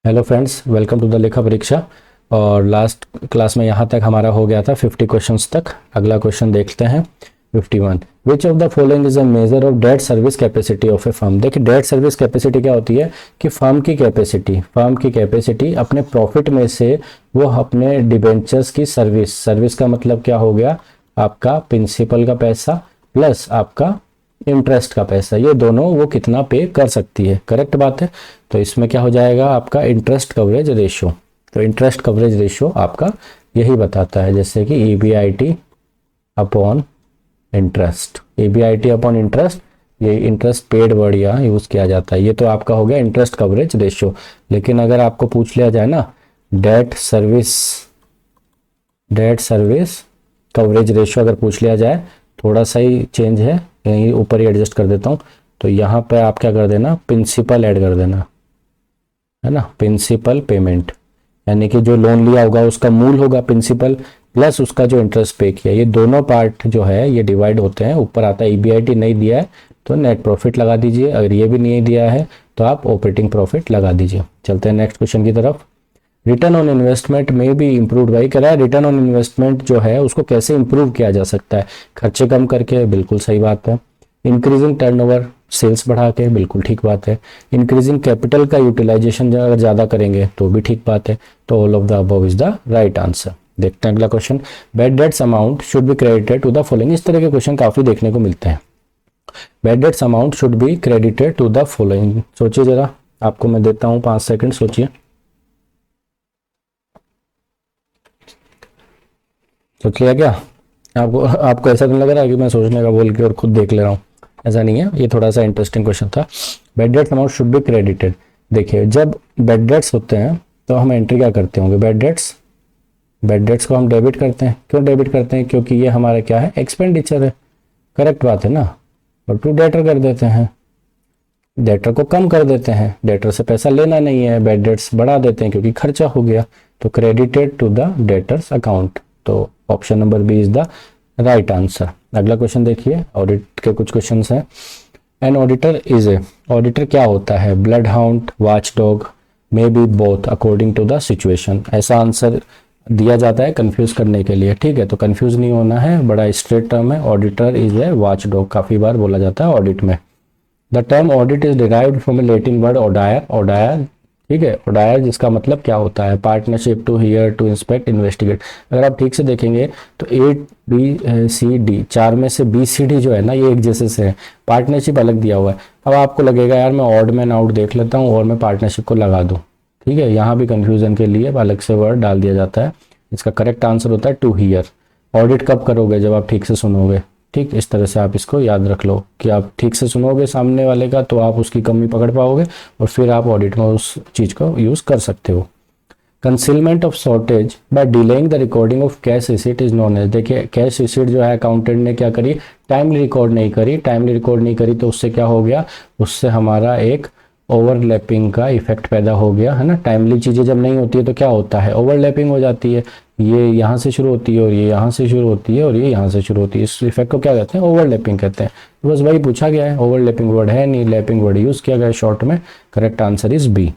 Hello friends, welcome to the लेखा परीक्षा। और लास्ट क्लास में यहाँ तक हमारा हो गया था 50 क्वेश्चंस तक। अगला क्वेश्चन देखते हैं 51। विच of the following is a measure of debt service capacity of A firm. देखिए, डेट सर्विस कैपेसिटी क्या होती है कि फर्म की कैपेसिटी अपने प्रॉफिट में से वो अपने डिबेंचर्स की सर्विस का मतलब क्या हो गया, आपका प्रिंसिपल का पैसा प्लस आपका इंटरेस्ट का पैसा, ये दोनों वो कितना पे कर सकती है। करेक्ट बात है। तो इसमें क्या हो जाएगा आपका इंटरेस्ट कवरेज रेशियो। तो इंटरेस्ट कवरेज रेशियो आपका यही बताता है, जैसे कि EBIT upon interest, EBIT upon interest, ये इंटरेस्ट पेड वर्ड यहाँ यूज किया जाता है। ये तो आपका हो गया इंटरेस्ट कवरेज रेशियो। लेकिन अगर आपको पूछ लिया जाए ना डेट सर्विस कवरेज रेशियो अगर पूछ लिया जाए, थोड़ा सा ही चेंज है, यहीं ऊपर ही एडजस्ट कर देता हूँ। तो यहाँ पे आप क्या कर देना, प्रिंसिपल ऐड कर देना, है ना, प्रिंसिपल पेमेंट, यानी कि जो लोन लिया होगा उसका मूल होगा प्रिंसिपल प्लस उसका जो इंटरेस्ट पे किया, ये दोनों पार्ट जो है ये डिवाइड होते हैं। ऊपर आता है ईबीआईटी नहीं दिया है तो नेट प्रॉफिट लगा दीजिए, अगर ये भी नहीं दिया है तो आप ऑपरेटिंग प्रॉफिट लगा दीजिए। चलते हैं नेक्स्ट क्वेश्चन की तरफ। रिटर्न ऑन इन्वेस्टमेंट में भी इम्प्रूव भाई कह रहा है, रिटर्न ऑन इन्वेस्टमेंट जो है उसको कैसे इंप्रूव किया जा सकता है, खर्चे कम करके, बिल्कुल सही बात है। इंक्रीजिंग टर्नओवर, सेल्स बढ़ा के, बिल्कुल ठीक बात है। इंक्रीजिंग कैपिटल का यूटिलाइजेशन अगर ज़्यादा करेंगे तो भी ठीक बात है। तो all of the above is the right answer. देखते हैं अगला question. Bad debts amount should be credited to the following. इस तरह के क्वेश्चन काफ़ी देखने को मिलते हैं। Bad debts amount should be credited to the following. सोचिए जरा, आपको मैं देता हूँ 5 सेकंड, सोचिए। सोच लिया क्या? आपको ऐसा नहीं लग रहा है कि मैं सोचने का बोल के और खुद देख ले रहा हूँ? ऐसा नहीं है, ये थोड़ा सा इंटरेस्टिंग क्वेश्चन था। Bad debts amount should be credited. देखिए, जब बैड डेट्स होते हैं तो हम एंट्री क्या करते होंगे, बैड डेट्स को हम डेबिट करते हैं। क्यों डेबिट करते हैं? क्योंकि ये हमारा क्या है, एक्सपेंडिचर है। करेक्ट बात है ना। और टू डेटर कर देते हैं, डेटर को कम कर देते हैं, डेटर से पैसा लेना नहीं है, बैड डेट्स बढ़ा देते हैं क्योंकि खर्चा हो गया। तो credited to the debtors account. तो option number B is the right answer. अगला क्वेश्चन देखिए, ऑडिट के कुछ क्वेश्चंस हैं। An auditor is a, auditor क्या होता है, bloodhound, watchdog, may be both according to the situation. ऐसा आंसर दिया जाता है कंफ्यूज करने के लिए, ठीक है। तो कंफ्यूज नहीं होना है, बड़ा स्ट्रेट टर्म है। Auditor is a watch dog, काफी बार बोला जाता है ऑडिट में। The term audit is derived from a Latin word audire, ठीक है। ओडायर जिसका मतलब क्या होता है, partnership, to hear, to inspect, investigate. अगर आप ठीक से देखेंगे तो ए बी सी डी, 4 में से बी सी डी जो है ना ये एक जैसे से है, पार्टनरशिप अलग दिया हुआ है। अब आपको लगेगा यार मैं ऑड मैन आउट देख लेता हूँ और मैं पार्टनरशिप को लगा दूँ, ठीक है। यहाँ भी कंफ्यूजन के लिए अलग से वर्ड डाल दिया जाता है। इसका करेक्ट आंसर होता है टू हियर। ऑडिट कब करोगे, जब आप ठीक से सुनोगे, ठीक। इस तरह से आप इसको याद रख लो कि आप ठीक से सुनोगे सामने वाले का तो आप उसकी कमी पकड़ पाओगे और फिर आप ऑडिट में उस चीज को यूज कर सकते हो। Concealment of shortage by delaying the recording of cash receipt is known as. देखिए, कैश रिसीट जो है अकाउंटेंट ने क्या करी, टाइमली रिकॉर्ड नहीं करी तो उससे क्या हो गया, उससे हमारा एक ओवरलैपिंग का इफेक्ट पैदा हो गया, है ना। टाइमली चीजें जब नहीं होती है तो क्या होता है, ओवरलैपिंग हो जाती है। ये यहाँ से शुरू होती है और ये यहाँ से शुरू होती है और ये यहाँ से शुरू होती है। इस इफेक्ट को क्या कहते हैं, ओवरलैपिंग कहते हैं। तो बस वही पूछा गया है, ओवरलैपिंग वर्ड है नहीं, लैपिंग वर्ड यूज किया गया है शॉर्ट में। Correct answer is B.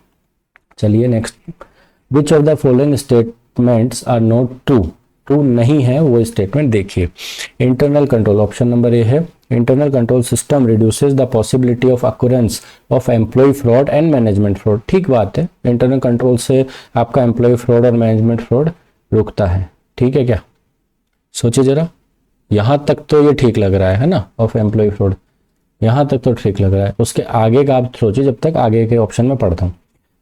चलिए next. Which of the following statements are not true. True नहीं है वो स्टेटमेंट देखिए। Internal control, option number A है। Internal control system reduces the possibility of occurrence of employee fraud and management fraud. ठीक बात है, internal control से आपका एम्प्लॉय फ्रॉड और मैनेजमेंट फ्रॉड रुकता है, ठीक है क्या। सोचिए जरा, यहां तक तो ये ठीक लग रहा है ना, ऑफ एम्प्लॉय फ्रॉड, यहां तक तो ठीक लग रहा है। उसके आगे का आप सोचिए, जब तक आगे के ऑप्शन में पढ़ता हूँ।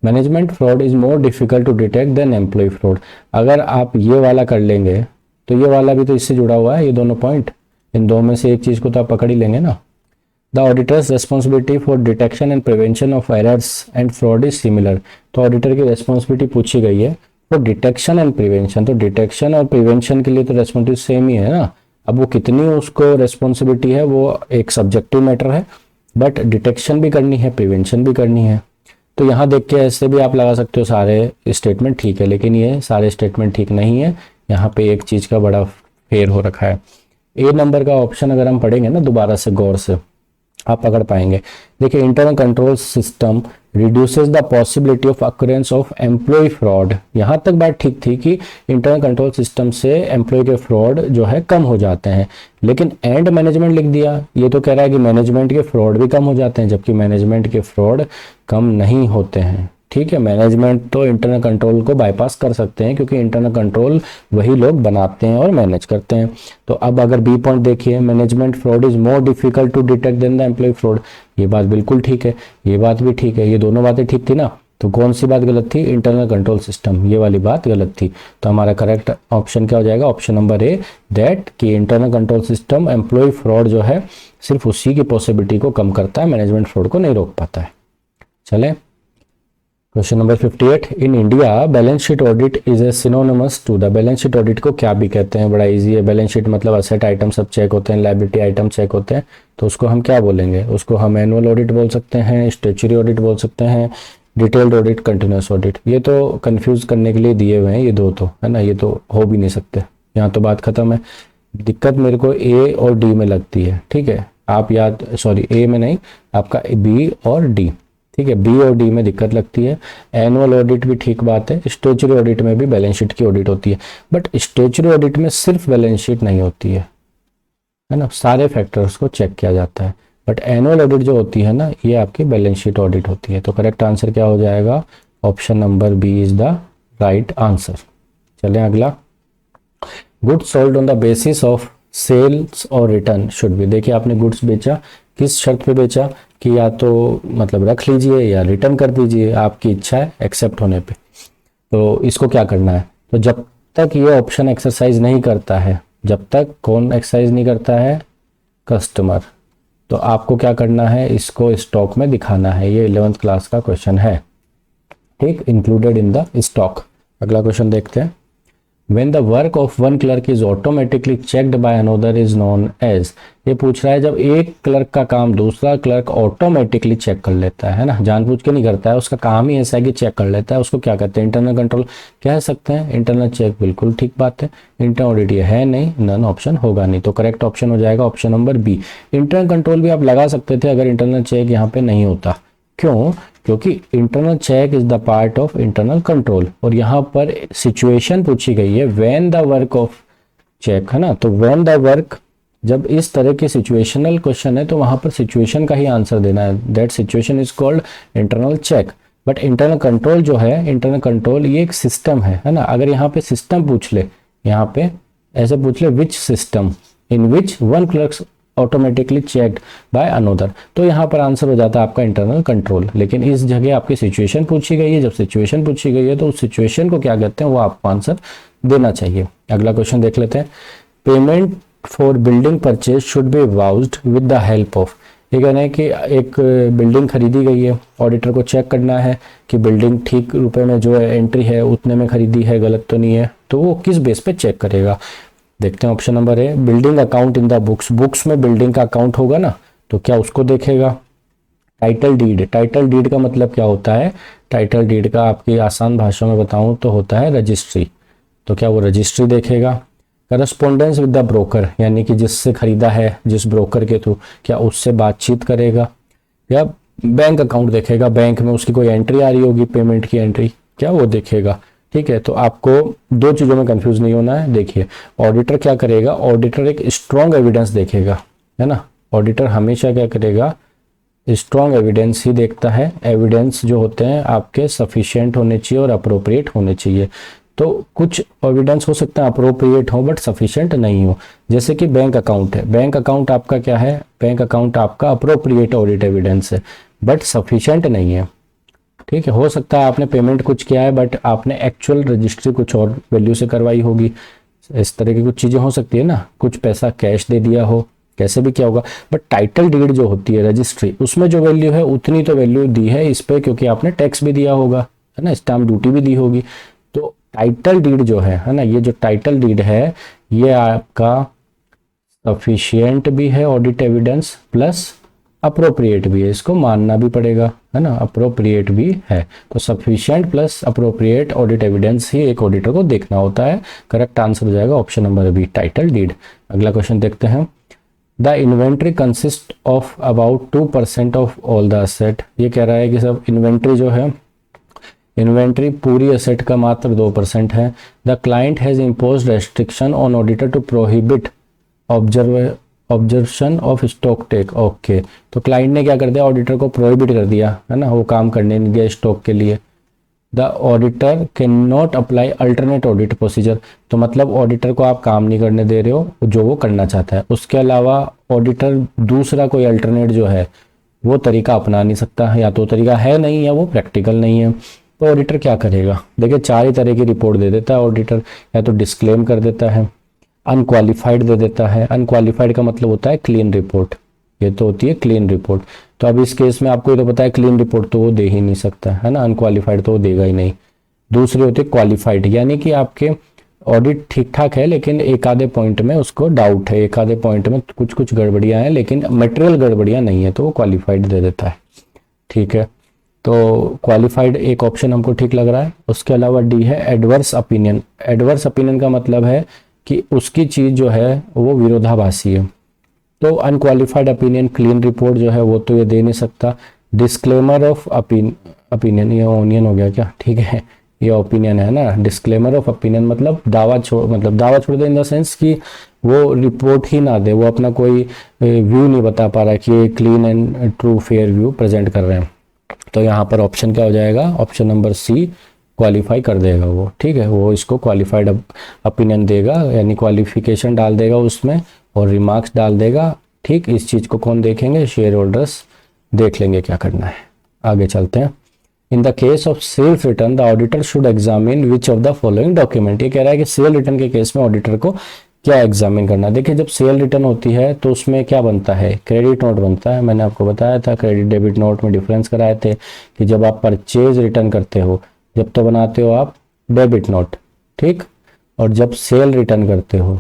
Management fraud is more difficult to detect than employee fraud. अगर आप ये वाला कर लेंगे तो ये वाला भी तो इससे जुड़ा हुआ है, ये दोनों पॉइंट, इन दो में से एक चीज को तो आप पकड़ ही लेंगे ना। The auditors responsibility for detection and prevention of errors and fraud is similar. तो ऑडिटर की रेस्पॉन्सिबिलिटी पूछी गई है फॉर डिटेक्शन एंड प्रिवेंशन, तो डिटेक्शन और प्रिवेंशन के लिए तो रेस्पॉन्सिबिलिटी सेम ही है ना। अब वो कितनी उसको रेस्पॉन्सिबिलिटी है वो एक सब्जेक्टिव मैटर है, बट डिटेक्शन भी करनी है, प्रिवेंशन भी करनी है। तो यहाँ देख के ऐसे भी आप लगा सकते हो सारे स्टेटमेंट ठीक है, लेकिन ये सारे स्टेटमेंट ठीक नहीं है। यहाँ पे एक चीज का बड़ा फेर हो रखा है। ए नंबर का ऑप्शन अगर हम पढ़ेंगे ना दोबारा से गौर से, आप पकड़ पाएंगे। देखिए, internal control system reduces the possibility of occurrence of employee fraud. यहाँ तक बात ठीक थी कि इंटरनल कंट्रोल सिस्टम से एम्प्लॉय के फ्रॉड जो है कम हो जाते हैं, लेकिन एंड मैनेजमेंट लिख दिया, ये तो कह रहा है कि मैनेजमेंट के फ्रॉड भी कम हो जाते हैं, जबकि मैनेजमेंट के फ्रॉड कम नहीं होते हैं। ठीक है, मैनेजमेंट तो इंटरनल कंट्रोल को बाईपास कर सकते हैं, क्योंकि इंटरनल कंट्रोल वही लोग बनाते हैं और मैनेज करते हैं। तो अब अगर बी पॉइंट देखिए, management fraud is more difficult to detect than the employee fraud, ये बात बिल्कुल ठीक है, ये बात भी ठीक है, ये दोनों बातें ठीक थी ना। तो कौन सी बात गलत थी? इंटरनल कंट्रोल सिस्टम, ये वाली बात गलत थी। तो हमारा करेक्ट ऑप्शन क्या हो जाएगा? ऑप्शन नंबर ए, दैट कि internal control system employee fraud जो है सिर्फ उसी की पॉसिबिलिटी को कम करता है, मैनेजमेंट फ्रॉड को नहीं रोक पाता है। चले question number 58, in India balance sheet audit is a synonymous to the. Balance sheet audit को क्या भी कहते हैं? बड़ा इजी है। बैलेंस शीट मतलब असेट आइटम सब चेक होते हैं, लायबिलिटी आइटम चेक होते हैं, तो उसको हम क्या बोलेंगे? उसको हम एनुअल ऑडिट बोल सकते हैं, स्टैट्यूटरी ऑडिट बोल सकते हैं, डिटेल्ड ऑडिट, कंटिन्यूस ऑडिट। ये तो कंफ्यूज करने के लिए दिए हुए हैं ये दो, तो है ना, ये तो हो भी नहीं सकते। यहाँ तो बात खत्म है। दिक्कत मेरे को ए और डी में लगती है। ठीक है, आप याद, सॉरी ए में नहीं, आपका बी और डी। ठीक है, बी और डी में दिक्कत लगती है। एनुअल ऑडिट भी ठीक बात है, स्टैट्यूटरी ऑडिट में भी बैलेंस शीट की ऑडिट होती है, बट स्टैट्यूटरी ऑडिट में सिर्फ बैलेंस शीट नहीं होती है ना, सारे फैक्टर्स को चेक किया जाता है। बट एनुअल ऑडिट जो होती है ना, ये आपकी बैलेंस शीट ऑडिट होती है। तो करेक्ट आंसर क्या हो जाएगा? Option number B is the right answer. चलें अगला, goods sold on the basis of sales और रिटर्न शुड बी। देखिए आपने गुड्स बेचा, किस शर्त पे बेचा कि या तो मतलब रख लीजिए या रिटर्न कर दीजिए, आपकी इच्छा है, एक्सेप्ट होने पे। तो इसको क्या करना है? तो जब तक ये ऑप्शन एक्सरसाइज नहीं करता है, जब तक कौन एक्सरसाइज नहीं करता है? कस्टमर। तो आपको क्या करना है? इसको स्टॉक में दिखाना है। ये 11th क्लास का क्वेश्चन है, ठीक, इंक्लूडेड इन द स्टॉक। अगला क्वेश्चन देखते हैं, When the work of one clerk is automatically checked by another is known as। ये पूछ रहा है जब एक क्लर्क का काम दूसरा क्लर्क ऑटोमेटिकली चेक कर लेता है ना, जानबूझ के नहीं करता है, उसका काम ही ऐसा है कि चेक कर लेता है, उसको क्या कहते हैं? इंटरनल कंट्रोल कह सकते हैं। इंटरनल चेक बिल्कुल ठीक बात है। इंटरनल ऑडिट ये है नहीं, नन ऑप्शन होगा नहीं, तो करेक्ट ऑप्शन हो जाएगा option number B. Internal control भी आप लगा सकते थे अगर इंटरनल चेक यहाँ पे नहीं होता। क्यों? क्योंकि internal check is the part of internal control, और यहाँ पर सिचुएशन पूछी गई है when the work of check, है ना। तो व्हेन द वर्क, जब इस तरह के सिचुएशनल क्वेश्चन है तो वहां पर सिचुएशन का ही आंसर देना है। That situation is called internal check. But internal control जो है, इंटरनल कंट्रोल ये एक सिस्टम है ना। अगर यहाँ पे सिस्टम पूछ ले, यहाँ पे ऐसे पूछ ले which system in which one clerk automatically checked by another, तो यहाँ पर आंसर हो जाता है आपका इंटरनल कंट्रोल। लेकिन इस जगह आपकी सिचुएशन पूछी गई है, जब सिचुएशन पूछी गई है तो उस सिचुएशन को क्या कहते हैं वो आपको आंसर देना चाहिए। अगला क्वेश्चन देख लेते हैं, payment for building purchase should be vouched with the help of. ये कहना है कि एक बिल्डिंग खरीदी गई है, ऑडिटर को चेक करना है कि बिल्डिंग ठीक रुपए में जो है एंट्री है उतने में खरीदी है, गलत तो नहीं है, तो वो किस बेस पे चेक करेगा? देखते हैं option number A, building account in the books. Books में बिल्डिंग का अकाउंट होगा ना, तो क्या उसको देखेगा? टाइटल डीड, टाइटल डीड का मतलब क्या होता है? टाइटल डीड का आपकी आसान भाषा में बताऊं तो होता है रजिस्ट्री, तो क्या वो रजिस्ट्री देखेगा? करस्पॉन्डेंस विद द ब्रोकर, यानी कि जिससे खरीदा है, जिस ब्रोकर के थ्रू, क्या उससे बातचीत करेगा? या बैंक अकाउंट देखेगा, बैंक में उसकी कोई एंट्री आ रही होगी, पेमेंट की एंट्री, क्या वो देखेगा? ठीक है, तो आपको दो चीजों में कंफ्यूज नहीं होना है। देखिए ऑडिटर क्या करेगा? ऑडिटर एक स्ट्रॉन्ग एविडेंस देखेगा, है ना। ऑडिटर हमेशा क्या करेगा? स्ट्रॉन्ग एविडेंस ही देखता है। एविडेंस जो होते हैं आपके सफिशिएंट होने चाहिए और अप्रोप्रिएट होने चाहिए। तो कुछ एविडेंस हो सकता है अप्रोप्रिएट हो बट सफिशिएंट नहीं हो, जैसे कि बैंक अकाउंट है। बैंक अकाउंट आपका क्या है? बैंक अकाउंट आपका अप्रोप्रिएट ऑडिट एविडेंस है बट सफिशिएंट नहीं है। ठीक है, हो सकता है आपने पेमेंट कुछ किया है बट आपने एक्चुअल रजिस्ट्री कुछ और वैल्यू से करवाई होगी, इस तरह की कुछ चीजें हो सकती है ना। कुछ पैसा कैश दे दिया हो, कैसे भी क्या होगा, बट टाइटल डीड जो होती है रजिस्ट्री, उसमें जो वैल्यू है उतनी तो वैल्यू दी है इस पे, क्योंकि आपने टैक्स भी दिया होगा, है ना, स्टाम्प ड्यूटी भी दी होगी। तो टाइटल डीड जो है ना, ये जो टाइटल डीड है ये आपका सफिशिएंट भी है ऑडिट एविडेंस प्लस अप्रोप्रिएट भी है, इसको मानना भी पड़ेगा, है ना, अप्रोप्रिएट भी है। तो sufficient plus appropriate audit evidence ही एक ऑडिटर को देखना होता है। करेक्ट आंसर हो जाएगा option number B, title deed. अगला क्वेश्चन देखते हैं, the inventory consist of about 2% of all the asset. ये कह रहा है कि सब इन्वेंट्री जो है, इन्वेंट्री पूरी असेट का मात्र 2% है। The client has impose restriction on auditor to prohibit observation of stock take. Okay, तो क्लाइंट ने क्या कर दिया, ऑडिटर को प्रोहिबिट कर दिया है ना, वो काम करने नहीं दिया स्टॉक के लिए। The auditor can not apply alternate audit procedure, तो मतलब ऑडिटर को आप काम नहीं करने दे रहे हो जो वो करना चाहता है। उसके अलावा ऑडिटर दूसरा कोई अल्टरनेट जो है वो तरीका अपना नहीं सकता, या तो तरीका है नहीं या वो प्रैक्टिकल नहीं है। तो ऑडिटर क्या करेगा, देखिए 4 ही तरह की रिपोर्ट दे देता है ऑडिटर। या तो डिस्क्लेम कर देता है, अनक्वालिफाइड दे देता है। अनक्वालिफाइड का मतलब होता है क्लीन रिपोर्ट, ये तो होती है क्लीन रिपोर्ट। तो अब इस केस में आपको ये तो पता है क्लीन रिपोर्ट तो वो दे ही नहीं सकता है ना, अनक्वालिफाइड तो वो देगा ही नहीं। दूसरी होती है क्वालिफाइड, यानी कि आपके ऑडिट ठीक ठाक है लेकिन एक आधे पॉइंट में उसको डाउट है, एक आधे पॉइंट में कुछ कुछ गड़बड़ियां हैं लेकिन मटेरियल गड़बड़ियां नहीं है, तो वो क्वालिफाइड दे देता है। ठीक है, तो क्वालिफाइड एक ऑप्शन हमको ठीक लग रहा है। उसके अलावा डी है एडवर्स ओपिनियन। एडवर्स ओपिनियन का मतलब है कि उसकी चीज़ जो है वो विरोधाभासी है। तो अनक्वालिफाइड ओपिनियन, क्लीन रिपोर्ट जो है वो तो ये दे नहीं सकता। डिस्क्लेमर ऑफ ओपिनियन, ये ओनियन हो गया क्या, ठीक है ये ओपिनियन है ना। डिस्क्लेमर ऑफ ओपिनियन मतलब दावा छोड़ दे इन द सेंस कि वो रिपोर्ट ही ना दे, वो अपना कोई व्यू नहीं बता पा रहा कि ये clean and true fair view present कर रहे हैं। तो यहाँ पर ऑप्शन क्या हो जाएगा, ऑप्शन नंबर सी क्वालिफाई कर देगा वो। ठीक है, वो इसको क्वालिफाइड ओपिनियन देगा, यानी क्वालिफिकेशन डाल देगा उसमें और रिमार्क्स डाल देगा। ठीक, इस चीज़ को कौन देखेंगे, शेयर होल्डर्स देख लेंगे क्या करना है। आगे चलते हैं। In the case of self return the auditor should examine which of the following document. ये कह रहा है कि सेल रिटर्न के केस में ऑडिटर को क्या एग्जामिन करना। देखिए जब सेल रिटर्न होती है तो उसमें क्या बनता है, क्रेडिट नोट बनता है। मैंने आपको बताया था क्रेडिट डेबिट नोट में डिफरेंस कराए थे कि जब आप परचेज रिटर्न करते हो जब तो बनाते हो आप डेबिट नोट, ठीक, और जब सेल रिटर्न करते हो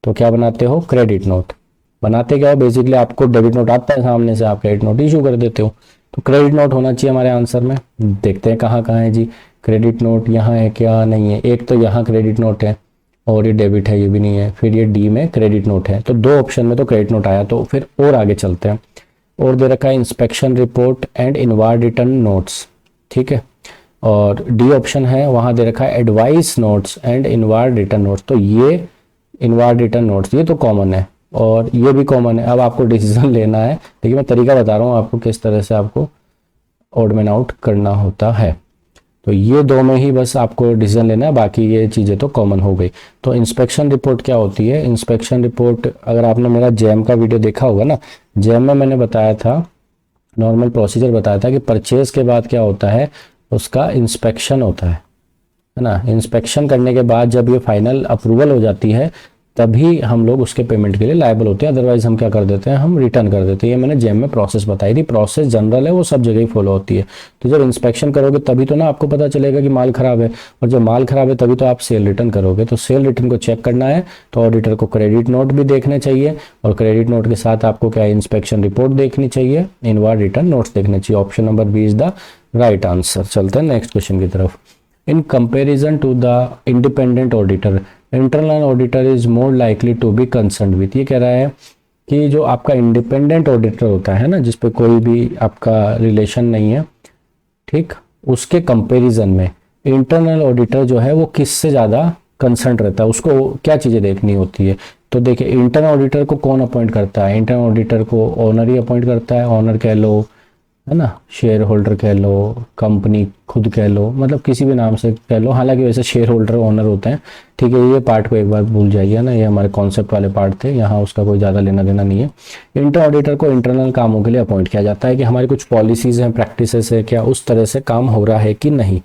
तो क्या बनाते हो, क्रेडिट नोट। बनाते क्या हो, बेसिकली आपको डेबिट नोट आता है सामने से, आप क्रेडिट नोट इशू कर देते हो। तो क्रेडिट नोट होना चाहिए हमारे आंसर में। देखते हैं कहाँ कहाँ है जी क्रेडिट नोट, यहाँ है क्या, नहीं है। एक तो यहाँ क्रेडिट नोट है और ये डेबिट है, ये भी नहीं है। फिर ये डी में क्रेडिट नोट है, तो 2 ऑप्शन में तो क्रेडिट नोट आया। तो फिर और आगे चलते हैं। और दे रखा है inspection report and inward return notes, ठीक है। और डी ऑप्शन है, वहाँ दे रखा है advice notes and inward return notes. तो ये इनवार्ड रिटर्न नोट्स ये तो कॉमन है और ये भी कॉमन है। अब आपको डिसीजन लेना है, देखिए मैं तरीका बता रहा हूँ आपको किस तरह से आपको ऑड मैन आउट करना होता है। तो ये 2 में ही बस आपको डिसीजन लेना है, बाकी ये चीज़ें तो कॉमन हो गई। तो इंस्पेक्शन रिपोर्ट क्या होती है, इंस्पेक्शन रिपोर्ट अगर आपने मेरा जैम का वीडियो देखा होगा ना, जैम में मैंने बताया था, नॉर्मल प्रोसीजर बताया था कि परचेज के बाद क्या होता है, उसका इंस्पेक्शन होता है ना। इंस्पेक्शन करने के बाद जब ये फाइनल अप्रूवल हो जाती है तभी हम लोग उसके पेमेंट के लिए लायबल होते हैं, अदरवाइज हम क्या कर देते हैं, हम रिटर्न कर देते हैं। ये मैंने जेम में प्रोसेस बताई थी, प्रोसेस जनरल है, वो सब जगह ही फॉलो होती है। तो जब इंस्पेक्शन करोगे तभी तो ना आपको पता चलेगा कि माल खराब है, और जब माल खराब है तभी तो आप सेल रिटर्न करोगे। तो सेल रिटर्न को चेक करना है तो ऑडिटर को क्रेडिट नोट भी देखने चाहिए, और क्रेडिट नोट के साथ आपको क्या इंस्पेक्शन रिपोर्ट देखनी चाहिए, इनवार्ड रिटर्न नोट्स देखने चाहिए। Option number B is the right answer. चलते हैं नेक्स्ट क्वेश्चन की तरफ। In comparison to the independent auditor, internal auditor is more likely to be concern with. ये कह रहा है कि जो आपका इंडिपेंडेंट ऑडिटर होता है ना, जिस पे कोई भी आपका रिलेशन नहीं है, ठीक, उसके कंपैरिजन में इंटरनल ऑडिटर जो है वो किससे ज़्यादा कंसर्न रहता है, उसको क्या चीज़ें देखनी होती है। तो देखिए इंटरनल ऑडिटर को कौन अपॉइंट करता है, इंटरनल ऑडिटर को ऑनर ही अपॉइंट करता है। ऑनर कह लो, है ना, शेयर होल्डर कह लो, कंपनी खुद कह लो, मतलब किसी भी नाम से कह लो। हालांकि वैसे शेयर होल्डर ओनर होते हैं, ठीक है। ये पार्ट को एक बार भूल जाइए ना, ये हमारे कॉन्सेप्ट वाले पार्ट थे, यहाँ उसका कोई ज़्यादा लेना देना नहीं है। इंटरनल ऑडिटर को इंटरनल कामों के लिए अपॉइंट किया जाता है कि हमारी कुछ पॉलिसीज़ हैं, प्रैक्टिसेस है, क्या उस तरह से काम हो रहा है कि नहीं।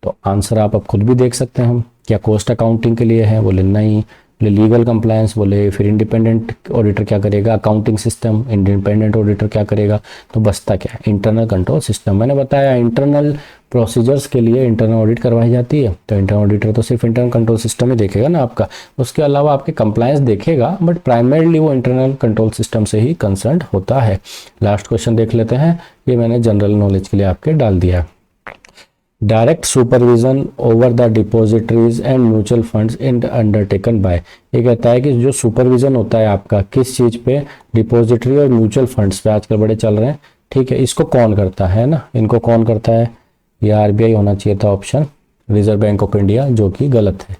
तो आंसर आप अब खुद भी देख सकते हैं हम, क्या कॉस्ट अकाउंटिंग के लिए है, बोले नहीं। लीगल कंप्लायंस बोले, फिर इंडिपेंडेंट ऑडिटर क्या करेगा, अकाउंटिंग सिस्टम। इंडिपेंडेंट ऑडिटर क्या करेगा, तो बचता क्या, इंटरनल कंट्रोल सिस्टम। मैंने बताया इंटरनल प्रोसीजर्स के लिए इंटरनल ऑडिट करवाई जाती है, तो इंटरनल ऑडिटर तो सिर्फ इंटरनल कंट्रोल सिस्टम ही देखेगा ना आपका, उसके अलावा आपके कंप्लायंस देखेगा, बट प्राइमरीली वो इंटरनल कंट्रोल सिस्टम से ही कंसर्न होता है। लास्ट क्वेश्चन देख लेते हैं, ये मैंने जनरल नॉलेज के लिए आपके डाल दिया है। Direct supervision over the depositories and mutual funds in undertaken by. ये कहता है कि जो सुपरविजन होता है आपका किस चीज़ पे, डिपॉजिटरी और म्यूचुअल फंड्स पे आजकल बड़े चल रहे हैं, ठीक है, इसको कौन करता है ना, इनको कौन करता है, ये आरबीआई होना चाहिए था option, reserve bank of India, जो कि गलत है।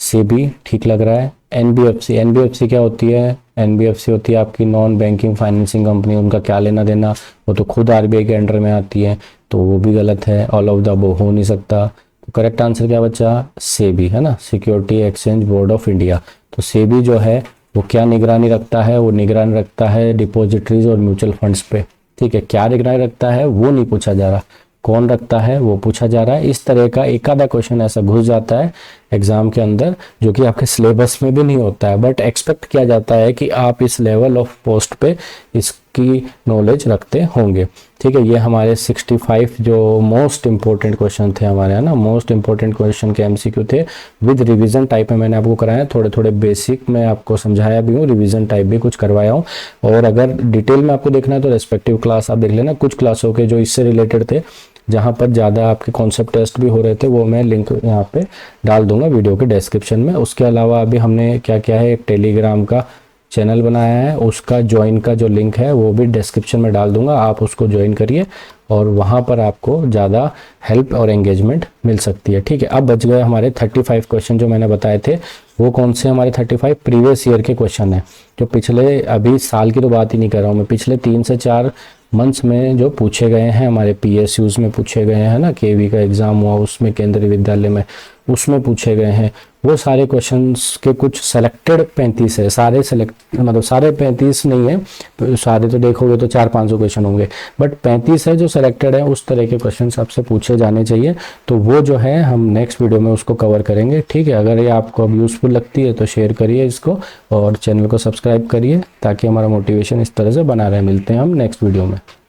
सेबी ठीक लग रहा है। एनबीएफसी, एनबीएफसी क्या होती है, एनबीएफसी होती है आपकी नॉन बैंकिंग फाइनेंसिंग कंपनी, उनका क्या लेना देना, वो तो खुद आरबीआई के अंडर में आती है, तो वो भी गलत है, ऑल ऑफ द अबव हो नहीं सकता। तो करेक्ट आंसर क्या बचा, सेबी है ना, security exchange board of India. तो सेबी जो है वो क्या निगरानी रखता है, वो निगरानी रखता है डिपॉजिटरीज और म्यूचुअल फंड्स पे, ठीक है। क्या निगरानी रखता है वो नहीं पूछा जा रहा, कौन रखता है वो पूछा जा रहा है। इस तरह का एक आधा क्वेश्चन ऐसा घुस जाता है एग्जाम के अंदर, जो कि आपके सिलेबस में भी नहीं होता है, बट एक्सपेक्ट किया जाता है कि आप इस लेवल ऑफ पोस्ट पे इसकी नॉलेज रखते होंगे, ठीक है। ये हमारे 65 जो मोस्ट इंपॉर्टेंट क्वेश्चन थे हमारे, है ना, मोस्ट इंपॉर्टेंट क्वेश्चन के एमसीक्यू थे विद रिवीजन टाइप में मैंने आपको कराया, थोड़े थोड़े बेसिक में आपको समझाया भी हूँ, रिवीजन टाइप भी कुछ करवाया हूँ। और अगर डिटेल में आपको देखना है तो रेस्पेक्टिव क्लास आप देख लेना, कुछ क्लासों के जो इससे रिलेटेड थे, जहाँ पर ज़्यादा आपके कॉन्सेप्ट टेस्ट भी हो रहे थे, वो मैं लिंक यहाँ पे डाल दूंगा वीडियो के डिस्क्रिप्शन में। उसके अलावा अभी हमने क्या किया है, एक टेलीग्राम का चैनल बनाया है, उसका ज्वाइन का जो लिंक है वो भी डिस्क्रिप्शन में डाल दूंगा, आप उसको ज्वाइन करिए और वहाँ पर आपको ज़्यादा हेल्प और एंगेजमेंट मिल सकती है, ठीक है। अब बच गए हमारे 35 क्वेश्चन जो मैंने बताए थे, वो कौन से हमारे 35 प्रीवियस ईयर के क्वेश्चन हैं, जो पिछले, अभी साल की तो बात ही नहीं कर रहा हूँ मैं, पिछले 3 से 4 मंथ्स में जो पूछे गए हैं, हमारे पीएसयूज में पूछे गए हैं ना, केवी का एग्ज़ाम हुआ उसमें, केंद्रीय विद्यालय में, उसमें पूछे गए हैं, वो सारे क्वेश्चंस के कुछ सेलेक्टेड 35 है, सारे सेलेक्ट मतलब सारे 35 नहीं है, तो सारे तो देखोगे तो 400-500 क्वेश्चन होंगे, बट 35 है जो सेलेक्टेड है, उस तरह के क्वेश्चन आपसे पूछे जाने चाहिए। तो वो जो है हम नेक्स्ट वीडियो में उसको कवर करेंगे, ठीक है। अगर ये आपको अब यूज़फुल लगती है तो शेयर करिए इसको और चैनल को सब्सक्राइब करिए, ताकि हमारा मोटिवेशन इस तरह से बना रहे। मिलते हैं हम नेक्स्ट वीडियो में।